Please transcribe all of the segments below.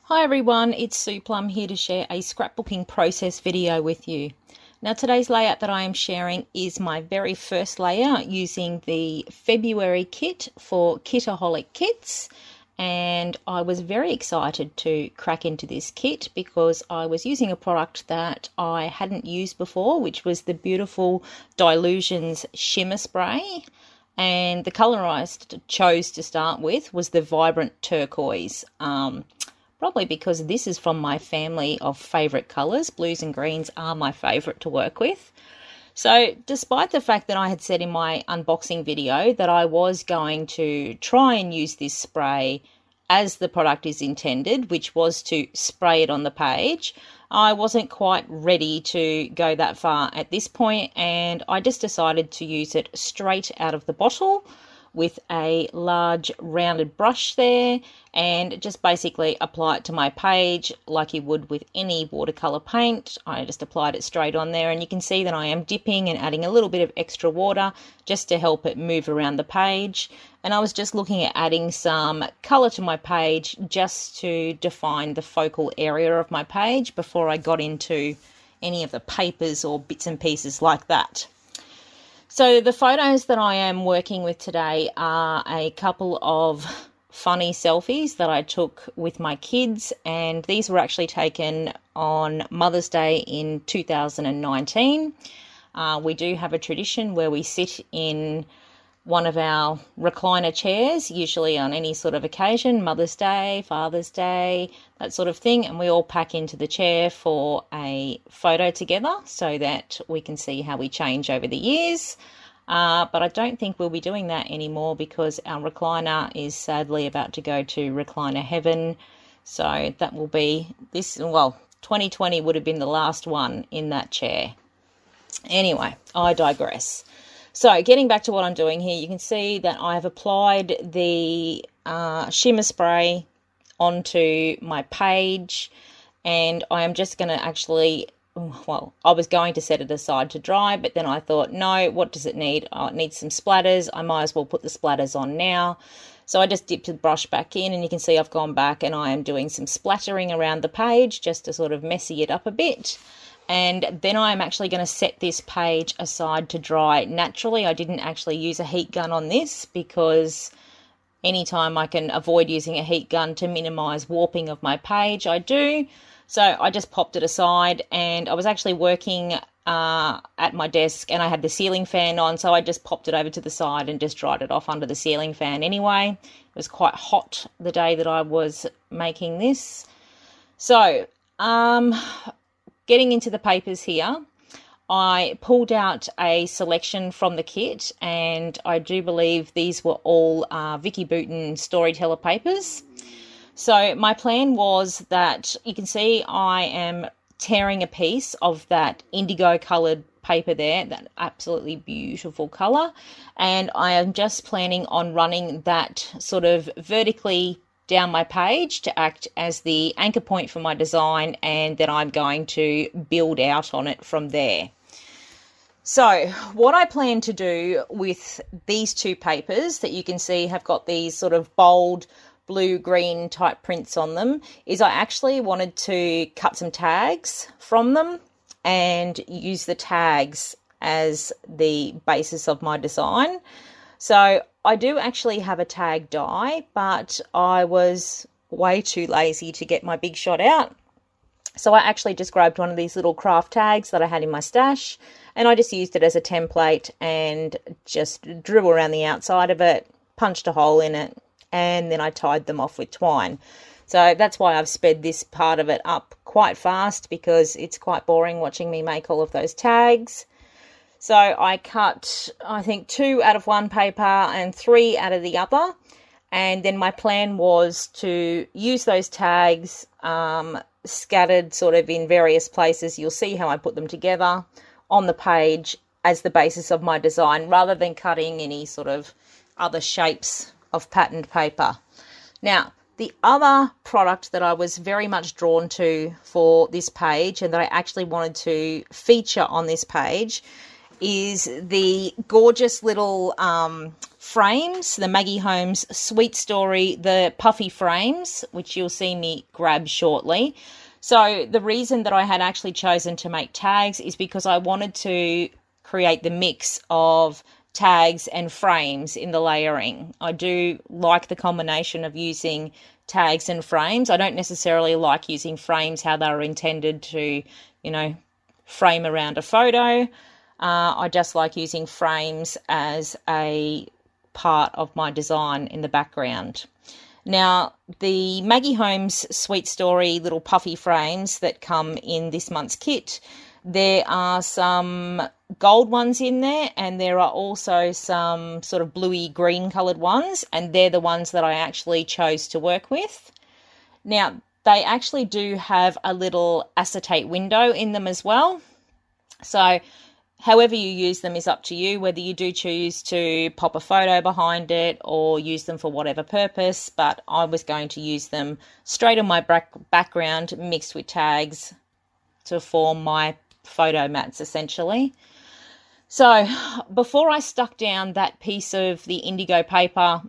Hi everyone, it's Sue Plumb here to share a scrapbooking process video with you. Now today's layout that I am sharing is my very first layout using the February kit for Kitaholic Kits, and I was very excited to crack into this kit because I was using a product that I hadn't used before, which was the beautiful Dylusions shimmer spray. And the colour I chose to start with was the vibrant turquoise. Probably because this is from my family of favourite colours. Blues and greens are my favourite to work with. So despite the fact that I had said in my unboxing video that I was going to try and use this spray as the product is intended, which was to spray it on the page, I wasn't quite ready to go that far at this point, and I just decided to use it straight out of the bottle with a large rounded brush there, and just basically apply it to my page like you would with any watercolour paint. I just applied it straight on there, and you can see that I am dipping and adding a little bit of extra water just to help it move around the page. And I was just looking at adding some colour to my page just to define the focal area of my page before I got into any of the papers or bits and pieces like that. So the photos that I am working with today are a couple of funny selfies that I took with my kids, and these were actually taken on Mother's Day in 2019. We do have a tradition where we sit in one of our recliner chairs, usually on any sort of occasion, Mother's Day, Father's Day, that sort of thing, and we all pack into the chair for a photo together so that we can see how we change over the years. But I don't think we'll be doing that anymore because our recliner is sadly about to go to recliner heaven. So that will be this, well, 2020 would have been the last one in that chair. Anyway, I digress. So getting back to what I'm doing here, you can see that I have applied the shimmer spray onto my page, and I am just going to actually, well, I was going to set it aside to dry, but then I thought, no, what does it need? Oh, it needs some splatters. I might as well put the splatters on now. So I just dipped the brush back in, and you can see I've gone back and I am doing some splattering around the page just to sort of messy it up a bit. And then I'm actually going to set this page aside to dry naturally. I didn't actually use a heat gun on this because anytime I can avoid using a heat gun to minimize warping of my page, I do. So I just popped it aside, and I was actually working at my desk and I had the ceiling fan on, so I just popped it over to the side and just dried it off under the ceiling fan anyway. It was quite hot the day that I was making this. So, getting into the papers here, I pulled out a selection from the kit, and I do believe these were all Vicky Bouton Storyteller papers. So my plan was that you can see I am tearing a piece of that indigo coloured paper there, that absolutely beautiful colour, and I am just planning on running that sort of vertically down my page to act as the anchor point for my design, and then I'm going to build out on it from there. So what I plan to do with these two papers that you can see have got these sort of bold blue-green type prints on them is I actually wanted to cut some tags from them and use the tags as the basis of my design. So I do actually have a tag die, but I was way too lazy to get my big shot out. So I actually just grabbed one of these little craft tags that I had in my stash, and I just used it as a template and just drew around the outside of it, punched a hole in it, and then I tied them off with twine. So that's why I've sped this part of it up quite fast, because it's quite boring watching me make all of those tags. So I cut, I think, 2 out of one paper and 3 out of the other. And then my plan was to use those tags scattered sort of in various places. You'll see how I put them together on the page as the basis of my design, rather than cutting any sort of other shapes of patterned paper. Now, the other product that I was very much drawn to for this page, and that I actually wanted to feature on this page, is the gorgeous little frames, the Maggie Holmes Sweet Story, the puffy frames, which you'll see me grab shortly. So the reason that I had actually chosen to make tags is because I wanted to create the mix of tags and frames in the layering. I do like the combination of using tags and frames. I don't necessarily like using frames how they were intended to, you know, frame around a photo. I just like using frames as a part of my design in the background. Now, the Maggie Holmes Sweet Story little puffy frames that come in this month's kit, there are some gold ones in there, and there are also some sort of bluey green coloured ones, and they're the ones that I actually chose to work with. Now, they actually do have a little acetate window in them as well. So however you use them is up to you, whether you do choose to pop a photo behind it or use them for whatever purpose, but I was going to use them straight on my background mixed with tags to form my photo mats essentially. So before I stuck down that piece of the indigo paper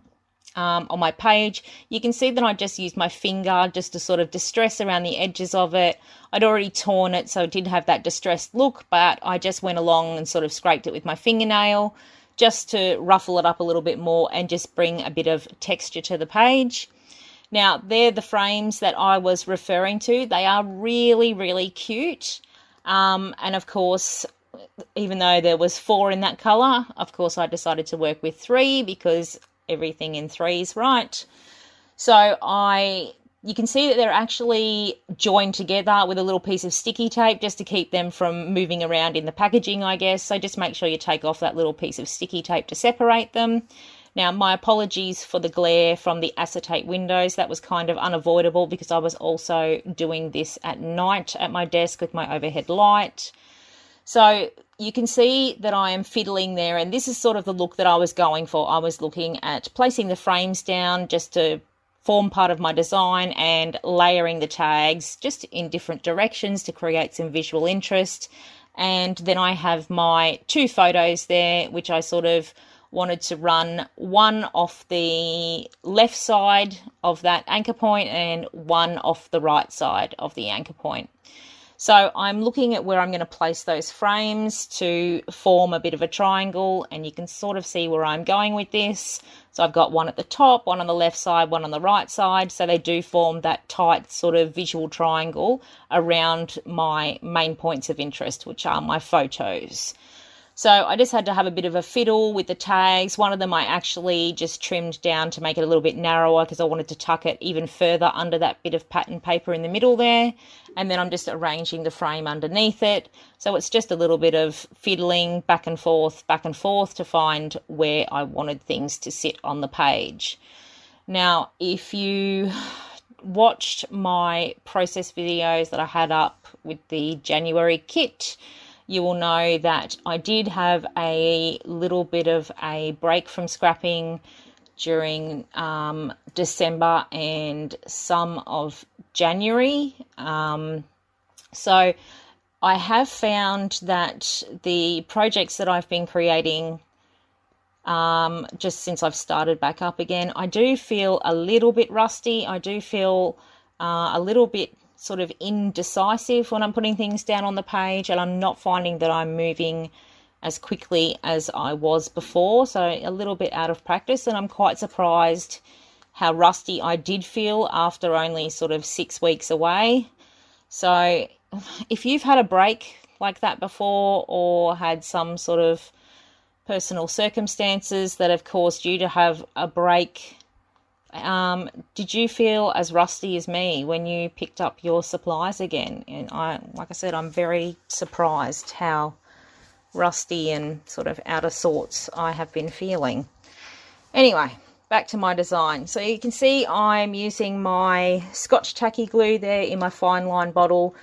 on my page, you can see that I just used my finger just to sort of distress around the edges of it. I'd already torn it, so it did have that distressed look, but I just went along and sort of scraped it with my fingernail just to ruffle it up a little bit more and just bring a bit of texture to the page. Now, they're the frames that I was referring to. They are really, really cute. And of course, even though there was 4 in that colour, of course I decided to work with 3 because everything in 3 is right. So you can see that they're actually joined together with a little piece of sticky tape just to keep them from moving around in the packaging, I guess. So just make sure you take off that little piece of sticky tape to separate them. Now, my apologies for the glare from the acetate windows. That was kind of unavoidable because I was also doing this at night at my desk with my overhead light. So you can see that I am fiddling there, and this is sort of the look that I was going for. I was looking at placing the frames down just to form part of my design and layering the tags just in different directions to create some visual interest. And then I have my 2 photos there, which I sort of wanted to run one off the left side of that anchor point and one off the right side of the anchor point. So I'm looking at where I'm going to place those frames to form a bit of a triangle, and you can sort of see where I'm going with this. So I've got one at the top, one on the left side, one on the right side. So they do form that tight sort of visual triangle around my main points of interest, which are my photos. So I just had to have a bit of a fiddle with the tags. One of them I actually just trimmed down to make it a little bit narrower because I wanted to tuck it even further under that bit of pattern paper in the middle there. And then I'm just arranging the frame underneath it. So it's just a little bit of fiddling back and forth to find where I wanted things to sit on the page. Now, if you watched my process videos that I had up with the January kit, you will know that I did have a little bit of a break from scrapping during December and some of January. So I have found that the projects that I've been creating just since I've started back up again, I do feel a little bit rusty. I do feel a little bit sort of indecisive when I'm putting things down on the page, and I'm not finding that I'm moving as quickly as I was before, so a little bit out of practice, and I'm quite surprised how rusty I did feel after only sort of 6 weeks away. So if you've had a break like that before or had some sort of personal circumstances that have caused you to have a break, did you feel as rusty as me when you picked up your supplies again? And like I said, I'm very surprised how rusty and sort of out of sorts I have been feeling. Anyway, back to my design. So you can see I'm using my Scotch tacky glue there in my fine line bottle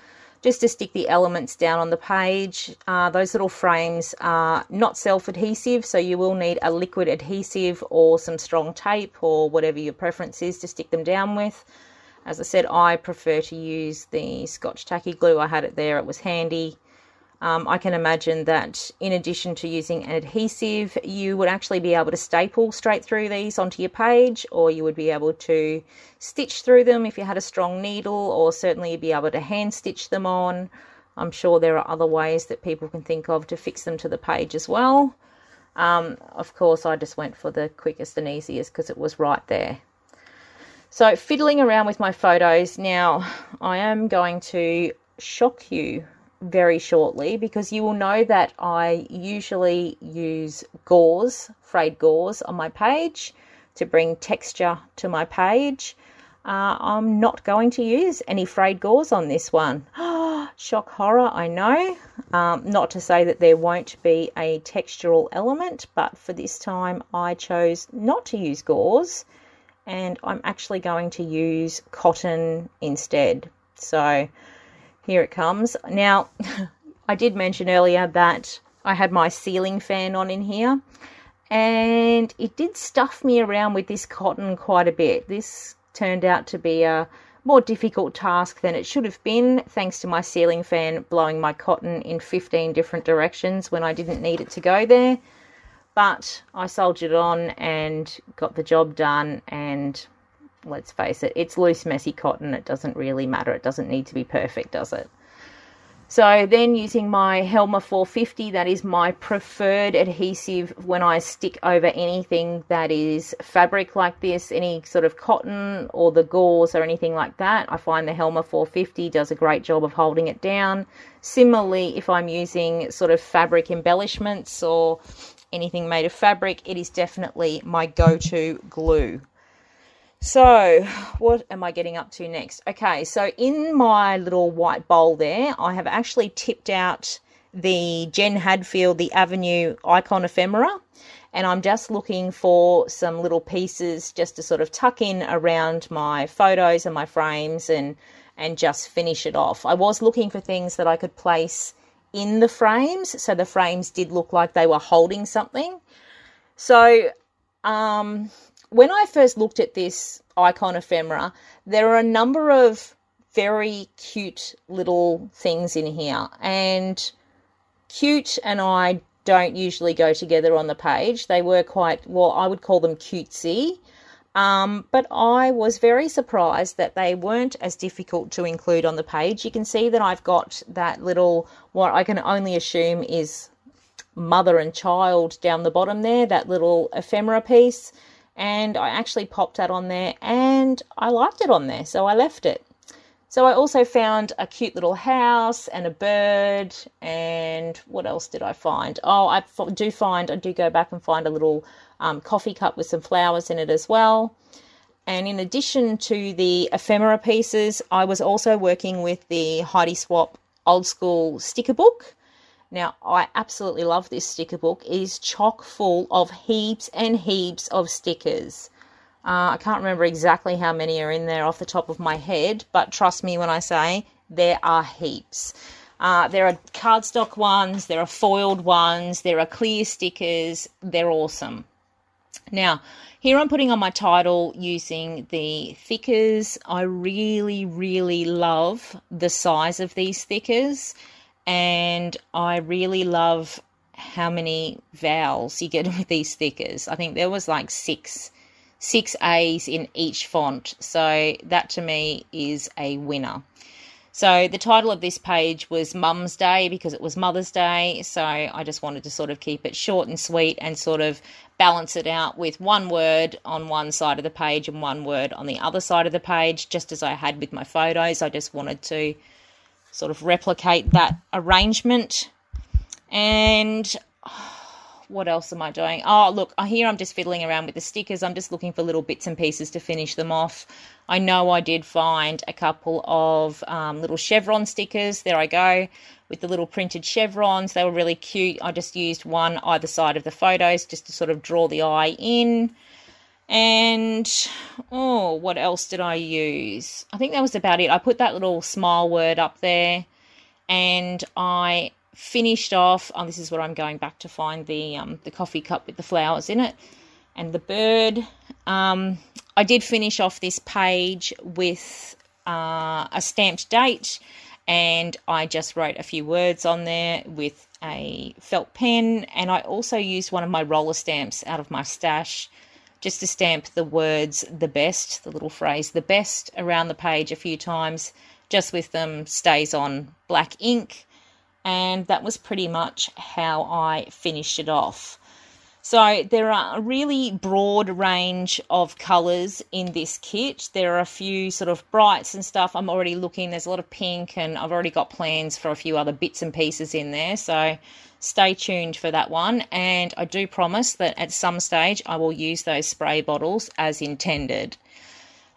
just to stick the elements down on the page. Those little frames are not self-adhesive, so you will need a liquid adhesive or some strong tape or whatever your preference is to stick them down with. As I said, I prefer to use the Scotch tacky glue. I had it there, it was handy. I can imagine that in addition to using an adhesive, you would actually be able to staple straight through these onto your page, or you would be able to stitch through them if you had a strong needle, or certainly you'd be able to hand stitch them on. I'm sure there are other ways that people can think of to fix them to the page as well. Of course, I just went for the quickest and easiest because it was right there. So fiddling around with my photos. Now, I am going to shock you very shortly, because you will know that I usually use gauze, frayed gauze on my page to bring texture to my page. I'm not going to use any frayed gauze on this one. Shock horror, I know. Not to say that there won't be a textural element, but for this time I chose not to use gauze, and I'm actually going to use cotton instead. So here it comes. Now, I did mention earlier that I had my ceiling fan on in here, and it did stuff me around with this cotton quite a bit. This turned out to be a more difficult task than it should have been, thanks to my ceiling fan blowing my cotton in 15 different directions when I didn't need it to go there. But I soldiered on and got the job done, and let's face it, it's loose, messy cotton. It doesn't really matter. It doesn't need to be perfect, does it? So then using my Helma 450, that is my preferred adhesive when I stick over anything that is fabric like this, any sort of cotton or the gauze or anything like that. I find the Helma 450 does a great job of holding it down. Similarly, if I'm using sort of fabric embellishments or anything made of fabric, it is definitely my go-to glue. So what am I getting up to next? Okay, so in my little white bowl there, I have actually tipped out the Jen Hadfield, the Avenue Icon Ephemera, and I'm just looking for some little pieces just to sort of tuck in around my photos and my frames and just finish it off. I was looking for things that I could place in the frames, so the frames did look like they were holding something. So when I first looked at this icon ephemera, there are a number of very cute little things in here, and cute and I don't usually go together on the page. They were quite, well, I would call them cutesy, but I was very surprised that they weren't as difficult to include on the page. You can see that I've got that little, what I can only assume is mother and child down the bottom there, that little ephemera piece. And I actually popped that on there and I liked it on there, so I left it. So I also found a cute little house and a bird, and what else did I find? Oh, I do go back and find a little coffee cup with some flowers in it as well. And in addition to the ephemera pieces, I was also working with the Heidi Swap old school sticker book. Now, I absolutely love this sticker book. It is chock full of heaps and heaps of stickers. I can't remember exactly how many are in there off the top of my head, but trust me when I say there are heaps. There are cardstock ones, there are foiled ones, there are clear stickers. They're awesome. Now, here I'm putting on my title using the thickers. I really, really love the size of these thickers. And I really love how many vowels you get with these stickers. I think there was like six A's in each font. So that to me is a winner. So the title of this page was Mum's Day because it was Mother's Day. So I just wanted to sort of keep it short and sweet and sort of balance it out with one word on one side of the page and one word on the other side of the page, just as I had with my photos. I just wanted to sort of replicate that arrangement. And what else am I doing? Oh, look, here I'm just fiddling around with the stickers. I'm just looking for little bits and pieces to finish them off. I know I did find a couple of little chevron stickers. There I go, with the little printed chevrons. They were really cute. I just used one either side of the photos just to sort of draw the eye in. And, oh, what else did I use? I think that was about it. I put that little smile word up there, and I finished off, oh, this is where I'm going back to find the coffee cup with the flowers in it and the bird. I did finish off this page with a stamped date and I just wrote a few words on there with a felt pen, and I also used one of my roller stamps out of my stash just to stamp the words "the best," the little phrase "the best" around the page a few times, just with them stays on black ink. And that was pretty much how I finished it off. So there are a really broad range of colours in this kit. There are a few sort of brights and stuff. I'm already looking, there's a lot of pink, and I've already got plans for a few other bits and pieces in there. So stay tuned for that one. And I do promise that at some stage I will use those spray bottles as intended.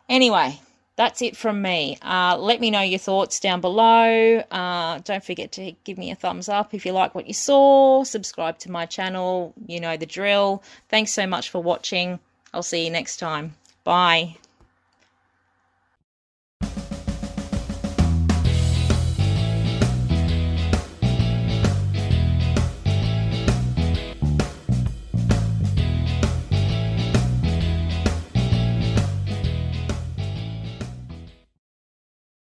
Anyway, that's it from me. Let me know your thoughts down below. Don't forget to give me a thumbs up if you like what you saw. Subscribe to my channel. You know the drill. Thanks so much for watching. I'll see you next time. Bye.